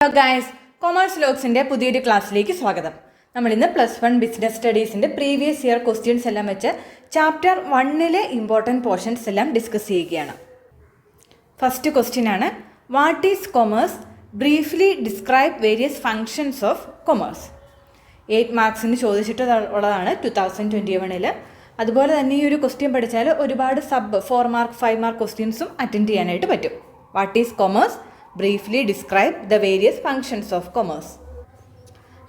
Hello guys, commerce ലോഗ്സിൻ്റെ പുതിയൊരു ക്ലാസ്സിലേക്ക് സ്വാഗതം. നമ്മളിന്ന് +1 ബിസിനസ് സ്റ്റഡീസിൻ്റെ പ്രീവിയസ് ഇയർ ക്വസ്റ്റ്യൻസ് എല്ലാം വെച്ച് ചാപ്റ്റർ 1 ഇമ്പോർട്ടൻറ്റ് പോർഷൻസ് എല്ലാം ഡിസ്കസ് ചെയ്യുകയാണ്. ഫസ്റ്റ് ക്വസ്റ്റ്യൻ ആണ്, what is commerce? Briefly describe various functions of commerce. 8 മാർക്സിന് ചോദിച്ചിട്ടുള്ളതാണ് 2021. അതുപോലെ തന്നെ ഈ ഒരു ക്വസ്റ്റ്യൻ പഠിച്ചാൽ ഒരുപാട് 4 മാർക്ക് 5 മാർക്ക് ക്വസ്റ്റ്യൻസും അറ്റൻഡ് ചെയ്യാനായിട്ട് പറ്റും. What is commerce? Briefly describe the various functions of commerce.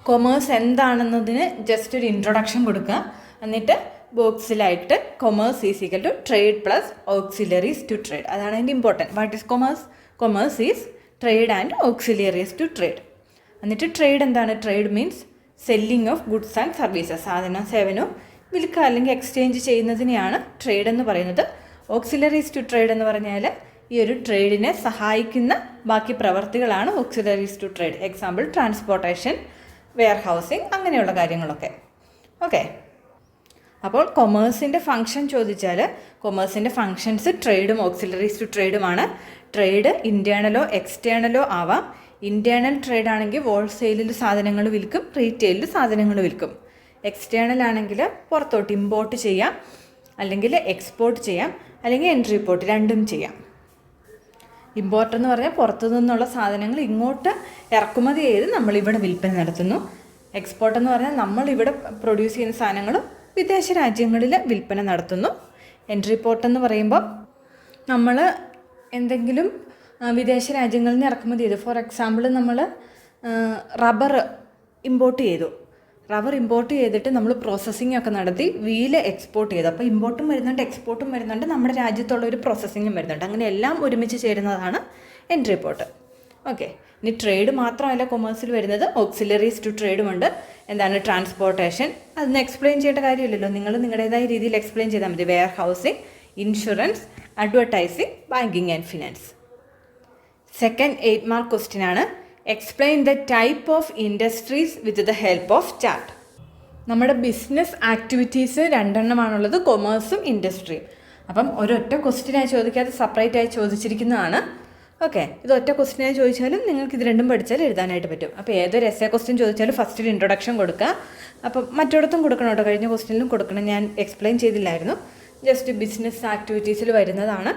Commerce എന്താണെന്നതിന് ജസ്റ്റ് ഒരു ഇൻട്രൊഡക്ഷൻ കൊടുക്കുക. എന്നിട്ട് ബോക്സിലായിട്ട് commerce is equal to trade plus auxiliaries to trade. അതാണ് അതിൻ്റെ important. What is commerce? Commerce is trade and auxiliaries to trade. എന്നിട്ട് trade എന്താണ്? Trade means selling of goods and services. സാധനവും സേവനവും വിൽക്കുക അല്ലെങ്കിൽ എക്സ്ചേഞ്ച് ചെയ്യുന്നതിനെയാണ് ട്രേഡ് എന്ന് പറയുന്നത്. ഓക്സിലറീസ് ടു ട്രേഡ് എന്ന് പറഞ്ഞാൽ ഈ ഒരു ട്രേഡിനെ സഹായിക്കുന്ന ബാക്കി പ്രവർത്തികളാണ് auxiliaries to trade. Example transportation, warehousing, അങ്ങനെയുള്ള കാര്യങ്ങളൊക്കെ. ഓക്കെ, അപ്പോൾ കൊമേഴ്സിൻ്റെ ഫങ്ഷൻ ചോദിച്ചാൽ കൊമേഴ്സിൻ്റെ ഫങ്ഷൻസ് ട്രേഡും ഓക്സിലറീസ് ടു ട്രേഡുമാണ്. ട്രേഡ് ഇൻറ്റേർണലോ എക്സ്റ്റേണലോ ആവാം. ഇൻറ്റേർണൽ ട്രേഡ് ആണെങ്കിൽ ഹോൾസെയിലിൽ സാധനങ്ങൾ വിൽക്കും, റീറ്റെയിലിൽ സാധനങ്ങൾ വിൽക്കും. എക്സ്റ്റേണൽ ആണെങ്കിൽ പുറത്തോട്ട് ഇമ്പോർട്ട് ചെയ്യാം, അല്ലെങ്കിൽ എക്സ്പോർട്ട് ചെയ്യാം, അല്ലെങ്കിൽ എൻട്രി ഇമ്പോർട്ട്, രണ്ടും ചെയ്യാം. ഇമ്പോർട്ട് എന്ന് പറഞ്ഞാൽ പുറത്തു നിന്നുള്ള സാധനങ്ങൾ ഇങ്ങോട്ട് ഇറക്കുമതി ചെയ്ത് നമ്മളിവിടെ വിൽപ്പന നടത്തുന്നു. എക്സ്പോർട്ട് എന്ന് പറഞ്ഞാൽ നമ്മളിവിടെ പ്രൊഡ്യൂസ് ചെയ്യുന്ന സാധനങ്ങൾ വിദേശ രാജ്യങ്ങളിൽ വിൽപ്പന നടത്തുന്നു. എൻട്രി പോർട്ട് എന്ന് പറയുമ്പോൾ നമ്മൾ എന്തെങ്കിലും വിദേശ രാജ്യങ്ങളിൽ നിന്ന് ഇറക്കുമതി ചെയ്തു. ഫോർ എക്സാമ്പിൾ നമ്മൾ റബ്ബർ ഇമ്പോർട്ട് ചെയ്തു. റബ്ബർ ഇമ്പോർട്ട് ചെയ്തിട്ട് നമ്മൾ പ്രോസസ്സിംഗ് ഒക്കെ നടത്തി വീല് എക്സ്പോർട്ട് ചെയ്തു. അപ്പോൾ ഇമ്പോർട്ടും വരുന്നുണ്ട്, എക്സ്പോർട്ടും വരുന്നുണ്ട്, നമ്മുടെ രാജ്യത്തുള്ള ഒരു പ്രോസസ്സിങ്ങും വരുന്നുണ്ട്. അങ്ങനെ എല്ലാം ഒരുമിച്ച് ചേരുന്നതാണ് എൻട്രി പോർട്ട്. ഓക്കെ, ഇനി ട്രേഡ് മാത്രമല്ല കൊമേഴ്സിൽ വരുന്നത്, ഓക്സിലറീസ് ടു ട്രേഡുമുണ്ട്. എന്താണ് ട്രാൻസ്പോർട്ടേഷൻ? അതൊന്നും എക്സ്പ്ലെയിൻ ചെയ്യേണ്ട കാര്യമില്ലല്ലോ, നിങ്ങൾ നിങ്ങളുടേതായ രീതിയിൽ എക്സ്പ്ലെയിൻ ചെയ്താൽ മതി. Warehousing, insurance, advertising, banking and finance. Second 8 mark question ആണ്, explain the type of industries with the help of chart. നമ്മുടെ ബിസിനസ് ആക്ടിവിറ്റീസ് 2 എണ്ണമാണുള്ളത്, കൊമേഴ്സും ഇൻഡസ്ട്രിയും. അപ്പം ഒരൊറ്റ ക്വസ്റ്റ്യനായി ചോദിക്കാതെ സെപ്പറേറ്റ് ആയി ചോദിച്ചിരിക്കുന്നതാണ്. ഓക്കെ, ഇത് ഒറ്റ ക്വസ്റ്റ്യനായി ചോദിച്ചാലും നിങ്ങൾക്ക് ഇത് രണ്ടും പഠിച്ചാൽ എഴുതാനായിട്ട് പറ്റും. അപ്പോൾ ഏതൊരു എസ്സേ ക്വസ്റ്റ്യൻ ചോദിച്ചാലും ഫസ്റ്റ് ഒരു ഇൻട്രൊഡക്ഷൻ കൊടുക്കുക. അപ്പം മറ്റിടത്തും കൊടുക്കണം കേട്ടോ, കഴിഞ്ഞ ക്വസ്റ്റ്യനിലും കൊടുക്കണം. ഞാൻ എക്സ്പ്ലെയിൻ ചെയ്തില്ലായിരുന്നു, ജസ്റ്റ് ബിസിനസ് ആക്ടിവിറ്റീസിൽ വരുന്നതാണ്.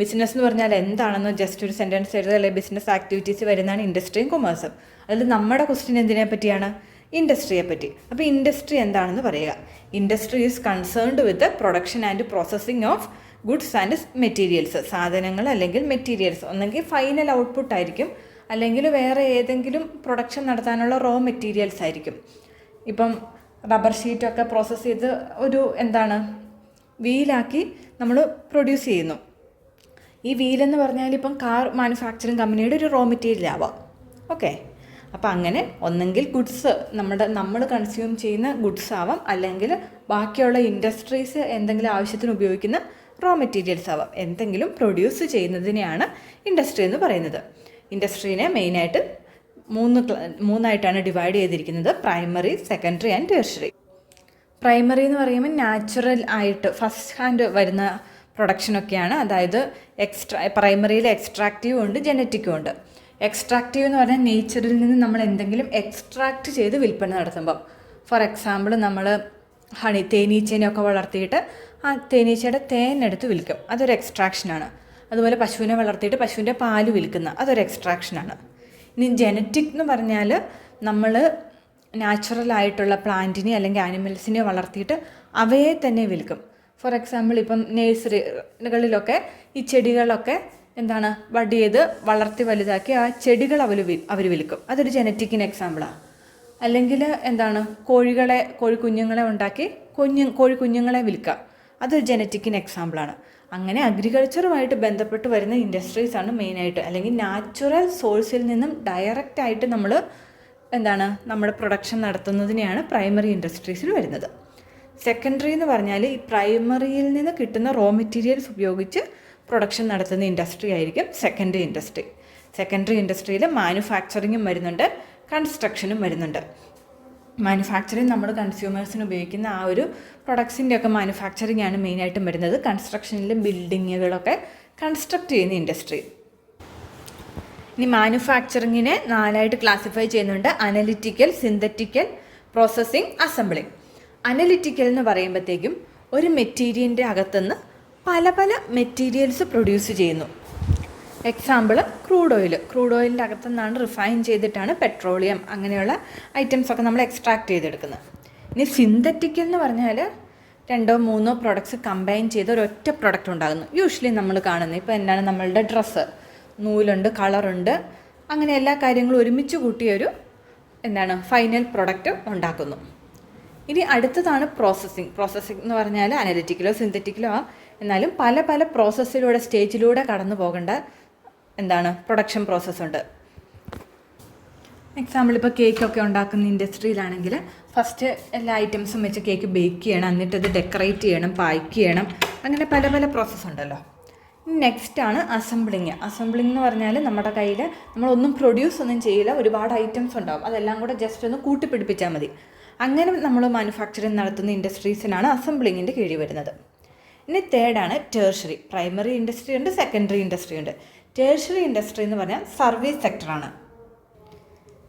ബിസിനസ് എന്ന് പറഞ്ഞാൽ എന്താണെന്ന് ജസ്റ്റ് ഒരു സെൻറ്റൻസ് എഴുതുക, അല്ലെങ്കിൽ ബിസിനസ് ആക്ടിവിറ്റീസ് വരുന്നതാണ് ഇൻഡസ്ട്രിയും കൊമേഴ്സും. അതിൽ നമ്മുടെ ക്വസ്റ്റ്യൻ എന്തിനെ പറ്റിയാണ്? ഇൻഡസ്ട്രിയെ പറ്റി. അപ്പോൾ ഇൻഡസ്ട്രി എന്താണെന്ന് പറയുക. Industry is concerned with production and processing of goods and materials. സാധനങ്ങൾ അല്ലെങ്കിൽ മെറ്റീരിയൽസ് ഒന്നെങ്കിൽ ഫൈനൽ ഔട്ട്പുട്ട് ആയിരിക്കും, അല്ലെങ്കിൽ വേറെ ഏതെങ്കിലും പ്രൊഡക്ഷൻ നടത്താനുള്ള റോ മെറ്റീരിയൽസ് ആയിരിക്കും. ഇപ്പം റബ്ബർ ഷീറ്റൊക്കെ പ്രോസസ്സ് ചെയ്ത് ഒരു വീലാക്കി നമ്മൾ പ്രൊഡ്യൂസ് ചെയ്യുന്നു. ഈ വീലെന്ന് പറഞ്ഞാൽ ഇപ്പം കാർ മാനുഫാക്ചറിങ് കമ്പനിയുടെ ഒരു റോ മെറ്റീരിയൽ ആവാം. ഓക്കെ, അപ്പോൾ അങ്ങനെ ഒന്നെങ്കിൽ ഗുഡ്സ് നമ്മൾ കൺസ്യൂം ചെയ്യുന്ന ഗുഡ്സ് ആവാം, അല്ലെങ്കിൽ ബാക്കിയുള്ള ഇൻഡസ്ട്രീസ് എന്തെങ്കിലും ആവശ്യത്തിന് ഉപയോഗിക്കുന്ന റോ മെറ്റീരിയൽസ് ആവാം. എന്തെങ്കിലും പ്രൊഡ്യൂസ് ചെയ്യുന്നതിനെയാണ് ഇൻഡസ്ട്രി എന്ന് പറയുന്നത്. ഇൻഡസ്ട്രീനെ മെയിനായിട്ട് മൂന്നായിട്ടാണ് ഡിവൈഡ് ചെയ്തിരിക്കുന്നത്, primary, secondary and tertiary. Primary എന്ന് പറയുമ്പോൾ നാച്ചുറൽ ആയിട്ട് ഫസ്റ്റ് ഹാൻഡ് വരുന്ന പ്രൊഡക്ഷനൊക്കെയാണ്. അതായത് പ്രൈമറിയിൽ എക്സ്ട്രാക്റ്റീവും ഉണ്ട്, ജനറ്റിക്കും ഉണ്ട്. എക്സ്ട്രാക്റ്റീവ് എന്ന് പറഞ്ഞാൽ നേച്ചറിൽ നിന്ന് നമ്മൾ എന്തെങ്കിലും എക്സ്ട്രാക്റ്റ് ചെയ്ത് വിൽപ്പന നടത്തുമ്പം, ഫോർ എക്സാമ്പിൾ നമ്മൾ തേനീച്ചേനെയൊക്കെ വളർത്തിയിട്ട് ആ തേനീച്ചയുടെ തേനെടുത്ത് വിൽക്കും, അതൊരു എക്സ്ട്രാക്ഷനാണ്. അതുപോലെ പശുവിനെ വളർത്തിയിട്ട് പശുവിൻ്റെ പാല് വിൽക്കുന്ന, അതൊരു എക്സ്ട്രാക്ഷനാണ്. ഇനി ജനറ്റിക് എന്ന് പറഞ്ഞാൽ നമ്മൾ നാച്ചുറലായിട്ടുള്ള പ്ലാന്റിനെ അല്ലെങ്കിൽ ആനിമൽസിനെ വളർത്തിയിട്ട് അവയെ തന്നെ വിൽക്കും. ഫോർ എക്സാമ്പിൾ ഇപ്പം നേഴ്സറികളിലൊക്കെ ഈ ചെടികളൊക്കെ ബഡ് ചെയ്ത് വളർത്തി വലുതാക്കി ആ ചെടികൾ അവർ വിൽക്കും, അതൊരു ജനറ്റിക്കിന് എക്സാമ്പിളാണ്. അല്ലെങ്കിൽ കോഴിക്കുഞ്ഞുങ്ങളെ ഉണ്ടാക്കി കോഴിക്കുഞ്ഞുങ്ങളെ വിൽക്കുക, അതൊരു ജനറ്റിക്കിന് എക്സാമ്പിളാണ്. അങ്ങനെ അഗ്രികൾച്ചറുമായിട്ട് ബന്ധപ്പെട്ട് വരുന്ന ഇൻഡസ്ട്രീസാണ് മെയിനായിട്ട്. അല്ലെങ്കിൽ നാച്ചുറൽ സോഴ്സിൽ നിന്നും ഡയറക്റ്റായിട്ട് നമ്മൾ നമ്മുടെ പ്രൊഡക്ഷൻ നടത്തുന്നതിനെയാണ് പ്രൈമറി ഇൻഡസ്ട്രീസിൽ വരുന്നത്. സെക്കൻഡറി എന്ന് പറഞ്ഞാൽ ഈ പ്രൈമറിയിൽ നിന്ന് കിട്ടുന്ന റോ മെറ്റീരിയൽസ് ഉപയോഗിച്ച് പ്രൊഡക്ഷൻ നടത്തുന്ന ഇൻഡസ്ട്രി ആയിരിക്കും സെക്കൻഡറി ഇൻഡസ്ട്രി. സെക്കൻഡറി ഇൻഡസ്ട്രിയിൽ മാനുഫാക്ചറിങ്ങും വരുന്നുണ്ട്, കൺസ്ട്രക്ഷനും വരുന്നുണ്ട്. മാനുഫാക്ചറിങ് നമ്മൾ കൺസ്യൂമേഴ്സിന് ഉപയോഗിക്കുന്ന ആ ഒരു പ്രൊഡക്ട്സിൻ്റെയൊക്കെ മാനുഫാക്ചറിങ് ആണ് മെയിനായിട്ടും വരുന്നത്. കൺസ്ട്രക്ഷനിൽ ബിൽഡിങ്ങുകളൊക്കെ കൺസ്ട്രക്ട് ചെയ്യുന്ന ഇൻഡസ്ട്രി. ഇനി മാനുഫാക്ചറിങ്ങിനെ 4 ക്ലാസിഫൈ ചെയ്യുന്നുണ്ട്: analytical, synthetical, processing, assembling. Analytical എന്ന് പറയുമ്പോഴത്തേക്കും ഒരു മെറ്റീരിയലിൻ്റെ അകത്തുനിന്ന് പല പല മെറ്റീരിയൽസ് പ്രൊഡ്യൂസ് ചെയ്യുന്നു. എക്സാമ്പിൾ ക്രൂഡ് ഓയിലിൻ്റെ അകത്തുനിന്നാണ് റിഫൈൻ ചെയ്തിട്ടാണ് പെട്രോളിയം അങ്ങനെയുള്ള ഐറ്റംസൊക്കെ നമ്മൾ എക്സ്ട്രാക്ട് ചെയ്തെടുക്കുന്നത്. ഇനി സിന്തറ്റിക്കൽ എന്ന് പറഞ്ഞാൽ 2-3 പ്രൊഡക്ട്സ് കമ്പൈൻ ചെയ്ത് ഒരൊറ്റ പ്രൊഡക്റ്റ് ഉണ്ടാകുന്നു. യൂഷ്വലി നമ്മൾ കാണുന്നത് ഇപ്പോൾ എന്താണ്, നമ്മളുടെ ഡ്രസ്സ്, നൂലുണ്ട്, കളറുണ്ട്, അങ്ങനെ എല്ലാ കാര്യങ്ങളും ഒരുമിച്ച് കൂട്ടിയൊരു ഫൈനൽ പ്രൊഡക്റ്റ് ഉണ്ടാക്കുന്നു. ഇനി അടുത്തതാണ് പ്രോസസ്സിംഗ്. പ്രോസസ്സിംഗ് എന്ന് പറഞ്ഞാൽ അനലിറ്റിക്കലോ സിന്തറ്റിക്കലോ എന്നാലും പല പല പ്രോസസ്സിലൂടെ, സ്റ്റേജിലൂടെ കടന്നു പോകേണ്ട പ്രൊഡക്ഷൻ പ്രോസസ്സുണ്ട്. എക്സാമ്പിൾ ഇപ്പോൾ കേക്കൊക്കെ ഉണ്ടാക്കുന്ന ഇൻഡസ്ട്രിയിലാണെങ്കിൽ ഫസ്റ്റ് എല്ലാ ഐറ്റംസും വെച്ച് കേക്ക് ബേക്ക് ചെയ്യണം, എന്നിട്ടത് ഡെക്കറേറ്റ് ചെയ്യണം, പാക്ക് ചെയ്യണം, അങ്ങനെ പല പല പ്രോസസ്സുണ്ടല്ലോ. നെക്സ്റ്റാണ് അസംബ്ലിങ്. അസംബ്ലിങ് എന്ന് പറഞ്ഞാൽ നമ്മുടെ കയ്യിൽ നമ്മളൊന്നും പ്രൊഡ്യൂസ് ഒന്നും ചെയ്യില്ല, ഒരുപാട് ഐറ്റംസ് ഉണ്ടാകും, അതെല്ലാം കൂടെ ജസ്റ്റ് ഒന്ന് കൂട്ടിപ്പിടിപ്പിച്ചാൽ മതി. അങ്ങനെ നമ്മൾ മാനുഫാക്ചറിങ് നടത്തുന്ന ഇൻഡസ്ട്രീസിനാണ് അസംബ്ലിങ്ങിൻ്റെ കീഴിൽ വരുന്നത്. ഇനി തേർഡാണ് ടേർഷറി. പ്രൈമറി ഇൻഡസ്ട്രി ഉണ്ട്, സെക്കൻഡറി ഇൻഡസ്ട്രി ഉണ്ട്. ടേർഷറി ഇൻഡസ്ട്രി എന്ന് പറഞ്ഞാൽ സർവീസ് സെക്ടറാണ്.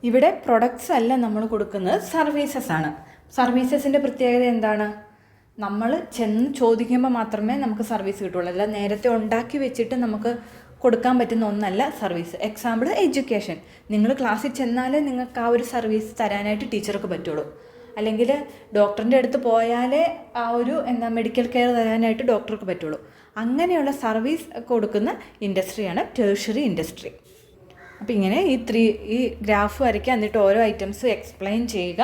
ഇവിടെ പ്രൊഡക്ട്സ് അല്ല നമ്മൾ കൊടുക്കുന്നത്, സർവീസസ് ആണ്. സർവീസസിൻ്റെ പ്രത്യേകത എന്താണ്? നമ്മൾ ചെന്ന് ചോദിക്കുമ്പോൾ മാത്രമേ നമുക്ക് സർവീസ് കിട്ടുള്ളൂ, അല്ല നേരത്തെ ഉണ്ടാക്കി വെച്ചിട്ട് നമുക്ക് കൊടുക്കാൻ പറ്റുന്ന ഒന്നല്ല സർവീസ്. Example education. നിങ്ങൾ ക്ലാസ്സിൽ ചെന്നാലേ നിങ്ങൾക്ക് ആ ഒരു സർവീസ് തരാനായിട്ട് ടീച്ചർക്ക് പറ്റുള്ളൂ, അല്ലെങ്കിൽ ഡോക്ടറിൻ്റെ അടുത്ത് പോയാലേ ആ ഒരു മെഡിക്കൽ കെയർ തരാനായിട്ട് ഡോക്ടർക്ക് പറ്റുള്ളൂ. അങ്ങനെയുള്ള സർവീസ് കൊടുക്കുന്ന ഇൻഡസ്ട്രിയാണ് ടേർഷറി ഇൻഡസ്ട്രി. അപ്പോൾ ഇങ്ങനെ ഈ ഗ്രാഫ് വരയ്ക്കുക, എന്നിട്ട് ഓരോ ഐറ്റംസ് എക്സ്പ്ലെയിൻ ചെയ്യുക.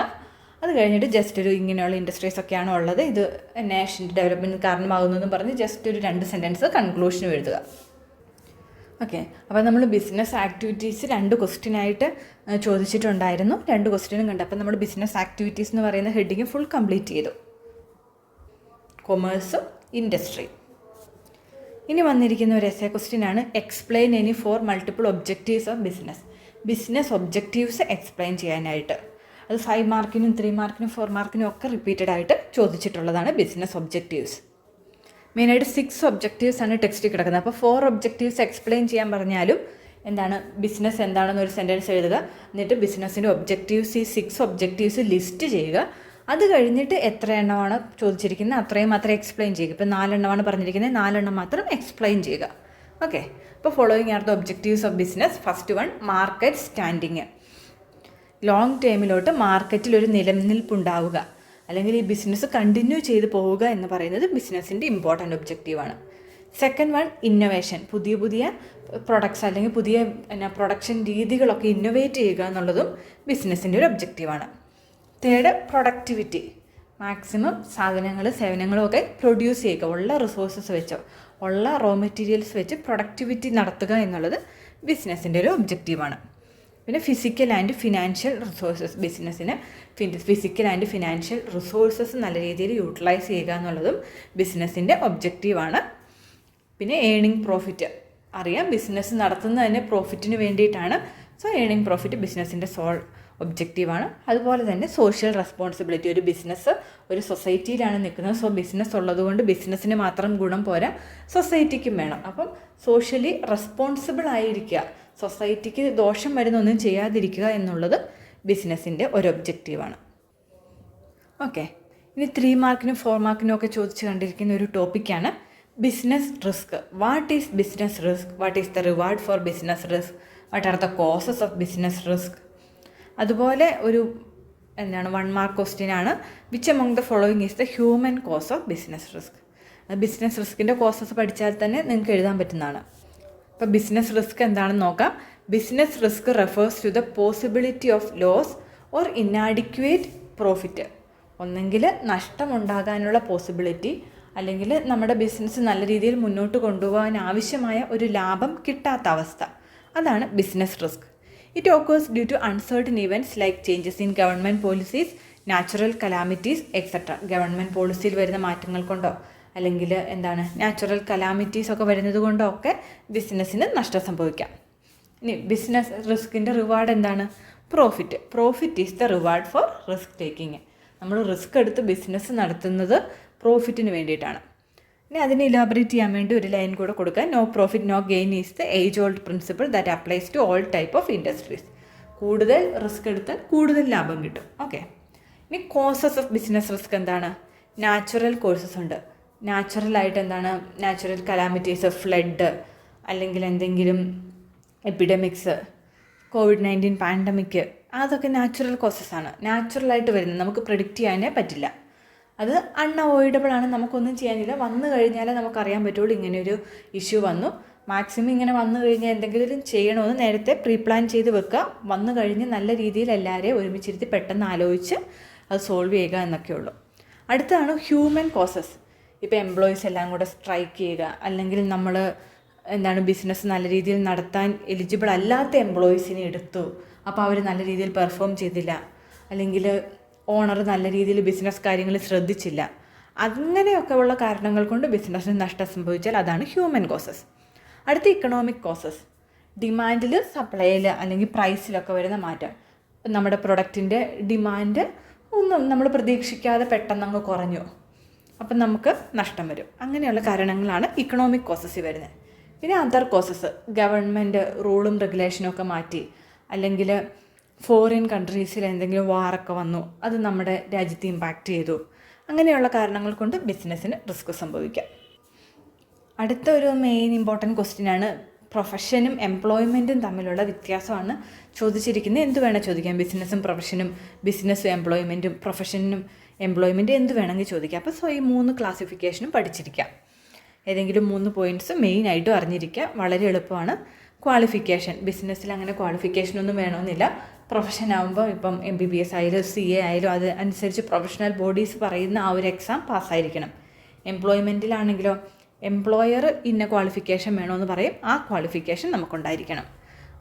അത് കഴിഞ്ഞിട്ട് ജസ്റ്റ് ഒരു ഇങ്ങനെയുള്ള ഇൻഡസ്ട്രീസൊക്കെയാണ് ഉള്ളത്, ഇത് നാഷണൽ ഡെവലപ്മെൻറ്റ് കാരണമാകുന്നതെന്ന് പറഞ്ഞ് ജസ്റ്റ് ഒരു 2 സെൻറ്റൻസ് കൺക്ലൂഷനും എഴുതുക. ഓക്കെ, അപ്പോൾ നമ്മൾ ബിസിനസ് ആക്ടിവിറ്റീസ് 2 ക്വസ്റ്റ്യനായിട്ട് ചോദിച്ചിട്ടുണ്ടായിരുന്നു. 2 ക്വസ്റ്റ്യനും കണ്ടു. അപ്പോൾ നമ്മൾ ബിസിനസ് ആക്ടിവിറ്റീസ് എന്ന് പറയുന്ന ഹെഡിങ് ഫുൾ കംപ്ലീറ്റ് ചെയ്തു, കൊമേഴ്സും ഇൻഡസ്ട്രി. ഇനി വന്നിരിക്കുന്ന ഒരു എസ്സേ ക്വസ്റ്റ്യനാണ് explain any 4 multiple objectives of business. Business objectives explain ചെയ്യാനായിട്ട് അത് 5 മാർക്കിനും 3 മാർക്കിനും 4 മാർക്കിനും ഒക്കെ റിപ്പീറ്റഡ് ആയിട്ട് ചോദിച്ചിട്ടുള്ളതാണ് ബിസിനസ് ഒബ്ജക്റ്റീവ്സ്. മെയിനായിട്ട് 6 ഒബ്ജക്റ്റീവ്സ് ആണ് ടെക്സ്റ്റിൽ കിടക്കുന്നത്. അപ്പോൾ 4 ഒബ്ജക്റ്റീവ്സ് എക്സ്പ്ലെയിൻ ചെയ്യാൻ പറഞ്ഞാലും ബിസിനസ് എന്താണെന്നൊരു സെൻറ്റൻസ് എഴുതുക, എന്നിട്ട് ബിസിനസ്സിൻ്റെ ഒബ്ജക്റ്റീവ്സ്, ഈ 6 ഒബ്ജക്റ്റീവ്സ് ലിസ്റ്റ് ചെയ്യുക. അത് കഴിഞ്ഞിട്ട് എത്ര എണ്ണമാണ് ചോദിച്ചിരിക്കുന്നത് അത്രയും മാത്രം എക്സ്പ്ലെയിൻ ചെയ്യുക. ഇപ്പോൾ 4 എണ്ണമാണ് പറഞ്ഞിരിക്കുന്നത്, 4 എണ്ണം മാത്രം എക്സ്പ്ലെയിൻ ചെയ്യുക. ഓക്കെ, അപ്പോൾ following are the objectives of business. First one, market standing. Long ടൈമിലോട്ട് മാർക്കറ്റിൽ ഒരു നിലനിൽപ്പുണ്ടാവുക, അല്ലെങ്കിൽ ഈ ബിസിനസ് കണ്ടിന്യൂ ചെയ്ത് പോവുക എന്ന് പറയുന്നത് ബിസിനസ്സിൻ്റെ ഇമ്പോർട്ടൻ്റ് ഒബ്ജക്റ്റീവാണ്. Second one, innovation. പുതിയ പുതിയ പ്രൊഡക്ട്സ് അല്ലെങ്കിൽ പുതിയ പ്രൊഡക്ഷൻ രീതികളൊക്കെ ഇന്നൊവേറ്റ് ചെയ്യുക എന്നുള്ളതും ബിസിനസ്സിൻ്റെ ഒരു ഒബ്ജക്റ്റീവാണ്. Third, productivity. മാക്സിമം സാധനങ്ങൾ സേവനങ്ങളും ഒക്കെ പ്രൊഡ്യൂസ് ചെയ്യുക, ഉള്ള റിസോഴ്സസ് വെച്ചോ ഉള്ള റോ മെറ്റീരിയൽസ് വെച്ച് പ്രൊഡക്ടിവിറ്റി നടത്തുക എന്നുള്ളത് ബിസിനസ്സിൻ്റെ ഒരു ഒബ്ജക്റ്റീവാണ്. പിന്നെ ഫിസിക്കൽ ആൻഡ് ഫിനാൻഷ്യൽ റിസോഴ്സസ്. ബിസിനസ്സിന് ഫിസിക്കൽ ആൻഡ് ഫിനാൻഷ്യൽ റിസോഴ്സസ് നല്ല രീതിയിൽ യൂട്ടിലൈസ് ചെയ്യുക എന്നുള്ളതും ബിസിനസ്സിൻ്റെ ഒബ്ജക്റ്റീവാണ്. പിന്നെ ഏണിംഗ് പ്രോഫിറ്റ്. അറിയാം, ബിസിനസ് നടത്തുന്നത് തന്നെ പ്രോഫിറ്റിന് വേണ്ടിയിട്ടാണ്. സോ ഏണിംഗ് പ്രോഫിറ്റ് ബിസിനസ്സിൻ്റെ ഒബ്ജക്റ്റീവാണ്. അതുപോലെ തന്നെ സോഷ്യൽ റെസ്പോൺസിബിലിറ്റി. ഒരു ബിസിനസ് ഒരു സൊസൈറ്റിയിലാണ് നിൽക്കുന്നത്. സോ ബിസിനസ് ഉള്ളതുകൊണ്ട് ബിസിനസ്സിന് മാത്രം ഗുണം പോരാ, സൊസൈറ്റിക്കും വേണം. അപ്പം സോഷ്യലി റെസ്പോൺസിബിൾ ആയിരിക്കുക, സൊസൈറ്റിക്ക് ദോഷം വരുന്നൊന്നും ചെയ്യാതിരിക്കുക എന്നുള്ളത് ബിസിനസ്സിൻ്റെ ഒരു ഒബ്ജക്റ്റീവാണ്. ഓക്കെ, ഇനി 3 മാർക്കിനും 4 മാർക്കിനും ഒക്കെ ചോദിച്ചു കണ്ടിരിക്കുന്ന ഒരു ടോപ്പിക്കാണ് business risk. What is business risk? What is the reward for business risk? What are the causes of business risk? അതുപോലെ ഒരു 1 മാർക്ക് ക്വസ്റ്റ്യനാണ് which among the following is the human cause of business risk. Business റിസ്കിൻ്റെ causes പഠിച്ചാൽ തന്നെ നിങ്ങൾക്ക് എഴുതാൻ പറ്റുന്നതാണ്. അപ്പോൾ ബിസിനസ് റിസ്ക് എന്താണെന്ന് നോക്കാം. Business risk refers to the possibility of loss or inadequate profit. ഒന്നെങ്കിൽ നഷ്ടമുണ്ടാകാനുള്ള പോസിബിലിറ്റി, അല്ലെങ്കിൽ നമ്മുടെ ബിസിനസ് നല്ല രീതിയിൽ മുന്നോട്ട് കൊണ്ടുപോകാൻ ആവശ്യമായ ഒരു ലാഭം കിട്ടാത്ത അവസ്ഥ. അതാണ് business risk. It occurs due to uncertain events like changes in government policies, natural calamities etcetera. Government പോളിസിയിൽ വരുന്ന മാറ്റങ്ങൾ കൊണ്ടോ അല്ലെങ്കിൽ നാച്ചുറൽ കലാമിറ്റീസ് ഒക്കെ വരുന്നത് കൊണ്ടോ ഒക്കെ ബിസിനസ്സിന് നഷ്ടം സംഭവിക്കാം. ഇനി ബിസിനസ് റിസ്കിൻ്റെ റിവാർഡ് എന്താണ്? Profit. Profit is the reward four risk taking. നമ്മൾ റിസ്ക് എടുത്ത് ബിസിനസ് നടത്തുന്നത് പ്രോഫിറ്റിന് വേണ്ടിയിട്ടാണ്. ഇനി അതിനെ ഇലാബറേറ്റ് ചെയ്യാൻ വേണ്ടി ഒരു ലൈൻ കൂടെ കൊടുക്കുക. No profit no gain is the age old principle that applies to all type of industries. കൂടുതൽ റിസ്ക് എടുത്താൽ കൂടുതൽ ലാഭം കിട്ടും. ഓക്കെ. ഇനി കോസസ് ഓഫ് ബിസിനസ് റിസ്ക് എന്താണ്? നാച്ചുറൽ കോഴ്സസ് ഉണ്ട്. നാച്ചുറലായിട്ട് എന്താണ്? നാച്ചുറൽ കലാമിറ്റീസ്, ഫ്ലഡ്, അല്ലെങ്കിൽ എന്തെങ്കിലും എപ്പിഡമിക്സ്, COVID-19 പാൻഡമിക്, അതൊക്കെ നാച്ചുറൽ കോസസ് ആണ്. നാച്ചുറലായിട്ട് വരുന്നത്, നമുക്ക് പ്രെഡിക്റ്റ് ചെയ്യാനേ പറ്റില്ല. അത് അൺഅവോയ്ഡബിൾ ആണ്, നമുക്കൊന്നും ചെയ്യാനില്ല. വന്നു കഴിഞ്ഞാലേ നമുക്കറിയാൻ പറ്റുള്ളൂ ഇങ്ങനെയൊരു ഇഷ്യൂ വന്നു. മാക്സിമം ഇങ്ങനെ വന്നു കഴിഞ്ഞാൽ എന്തെങ്കിലും ചെയ്യണമെന്ന് നേരത്തെ പ്രീ പ്ലാൻ ചെയ്ത് വെക്കുക. വന്നു കഴിഞ്ഞ് നല്ല രീതിയിൽ എല്ലാവരെയും ഒരുമിച്ചിരുത്തി പെട്ടെന്ന് ആലോചിച്ച് അത് സോൾവ് ചെയ്യുക എന്നൊക്കെ ഉള്ളൂ. അടുത്തതാണ് ഹ്യൂമൻ കോസസ്. ഇപ്പോൾ എംപ്ലോയീസ് എല്ലാം കൂടെ സ്ട്രൈക്ക് ചെയ്യുക, അല്ലെങ്കിൽ നമ്മൾ ബിസിനസ് നല്ല രീതിയിൽ നടത്താൻ എലിജിബിൾ അല്ലാത്ത എംപ്ലോയീസിനെ എടുത്തു, അപ്പോൾ അവർ നല്ല രീതിയിൽ പെർഫോം ചെയ്തില്ല, അല്ലെങ്കിൽ ഓണർ നല്ല രീതിയിൽ ബിസിനസ് കാര്യങ്ങൾ ശ്രദ്ധിച്ചില്ല, അങ്ങനെയൊക്കെ ഉള്ള കാരണങ്ങൾ കൊണ്ട് ബിസിനസ്സിന് നഷ്ടം സംഭവിച്ചാൽ അതാണ് ഹ്യൂമൻ കോസസ്. അടുത്ത ഇക്കണോമിക് കോസസ്. ഡിമാൻഡിൽ, സപ്ലൈയിൽ അല്ലെങ്കിൽ പ്രൈസിലൊക്കെ വരുന്ന മാറ്റം. നമ്മുടെ പ്രൊഡക്റ്റിൻ്റെ ഡിമാൻഡ് ഒന്നും നമ്മൾ പ്രതീക്ഷിക്കാതെ പെട്ടെന്ന് അങ്ങ് കുറഞ്ഞു, അപ്പം നമുക്ക് നഷ്ടം വരും. അങ്ങനെയുള്ള കാരണങ്ങളാണ് ഇക്കണോമിക് കോസസ് വരുന്നത്. പിന്നെ അതർ കോസസ്, ഗവൺമെൻറ് റൂളും റെഗുലേഷനും ഒക്കെ മാറ്റി, അല്ലെങ്കിൽ ഫോറിൻ കൺട്രീസിൽ എന്തെങ്കിലും വാറൊക്കെ വന്നു, അത് നമ്മുടെ രാജ്യത്തെ ഇമ്പാക്റ്റ് ചെയ്തു, അങ്ങനെയുള്ള കാരണങ്ങൾ കൊണ്ട് ബിസിനസ്സിന് റിസ്ക് സംഭവിക്കാം. അടുത്ത ഒരു മെയിൻ ഇമ്പോർട്ടൻറ്റ് ക്വസ്റ്റ്യനാണ് പ്രൊഫഷനും എംപ്ലോയ്മെൻറ്റും തമ്മിലുള്ള വ്യത്യാസമാണ് ചോദിച്ചിരിക്കുന്നത്. എന്ത് വേണം ചോദിക്കാം, ബിസിനസ്സും പ്രൊഫഷനും, ബിസിനസ്സും എംപ്ലോയ്മെൻറ്റും, പ്രൊഫഷനും എംപ്ലോയ്മെൻറ്റും എന്ത് വേണമെങ്കിൽ ചോദിക്കാം. അപ്പോൾ ഈ 3 ക്ലാസിഫിക്കേഷനും പഠിച്ചിരിക്കാം. ഏതെങ്കിലും 3 പോയിൻറ്റ്സ് മെയിനായിട്ടും അറിഞ്ഞിരിക്കുക, വളരെ എളുപ്പമാണ്. ക്വാളിഫിക്കേഷൻ, ബിസിനസ്സിൽ അങ്ങനെ ക്വാളിഫിക്കേഷനൊന്നും വേണമെന്നില്ല. പ്രൊഫഷൻ ആകുമ്പോൾ ഇപ്പം MBBS ആയാലും CA ആയാലും അത് അനുസരിച്ച് പ്രൊഫഷണൽ ബോഡീസ് പറയുന്ന ആ ഒരു എക്സാം പാസ്സായിരിക്കണം. എംപ്ലോയ്മെൻറ്റിലാണെങ്കിലോ എംപ്ലോയർ ഇന്ന ക്വാളിഫിക്കേഷൻ വേണമെന്ന് പറയും, ആ ക്വാളിഫിക്കേഷൻ നമുക്കുണ്ടായിരിക്കണം.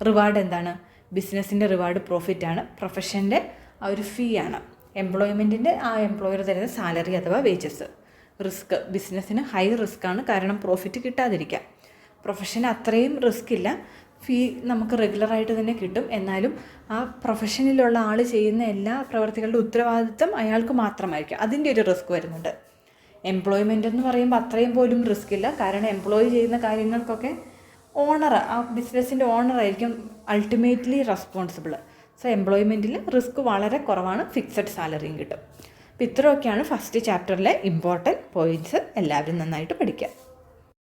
റിവാർഡ് എന്താണ്? ബിസിനസ്സിൻ്റെ റിവാർഡ് പ്രോഫിറ്റാണ്, പ്രൊഫഷൻ്റെ ആ ഒരു ഫീ ആണ്, എംപ്ലോയ്മെൻറ്റിൻ്റെ ആ എംപ്ലോയർ തരുന്ന സാലറി അഥവാ വേജസ്. റിസ്ക്, ബിസിനസ്സിന് ഹൈ റിസ്ക് ആണ്, കാരണം പ്രോഫിറ്റ് കിട്ടാതിരിക്കാം. പ്രൊഫഷന് അത്രയും റിസ്ക് ഇല്ല, ഫീ നമുക്ക് റെഗുലറായിട്ട് തന്നെ കിട്ടും. എന്നാലും ആ പ്രൊഫഷനിലുള്ള ആൾ ചെയ്യുന്ന എല്ലാ പ്രവർത്തികളുടെ ഉത്തരവാദിത്വം അയാൾക്ക് മാത്രമായിരിക്കും, അതിൻ്റെ ഒരു റിസ്ക് വരുന്നുണ്ട്. എംപ്ലോയ്മെൻ്റ് എന്ന് പറയുമ്പോൾ അത്രയും പോലും റിസ്ക് ഇല്ല, കാരണം എംപ്ലോയി ചെയ്യുന്ന കാര്യങ്ങൾക്കൊക്കെ ഓണർ, ആ ബിസിനസ്സിൻ്റെ ഓണറായിരിക്കും അൾട്ടിമേറ്റ്ലി റെസ്പോൺസിബിൾ. സോ എംപ്ലോയ്മെൻറ്റിൽ റിസ്ക് വളരെ കുറവാണ്, ഫിക്സഡ് സാലറിയും കിട്ടും. അപ്പോൾ ഇത്രയൊക്കെയാണ് ഫസ്റ്റ് ചാപ്റ്ററിലെ ഇമ്പോർട്ടൻറ്റ് പോയിൻറ്റ്സ്. എല്ലാവരും നന്നായിട്ട് പഠിക്കുക.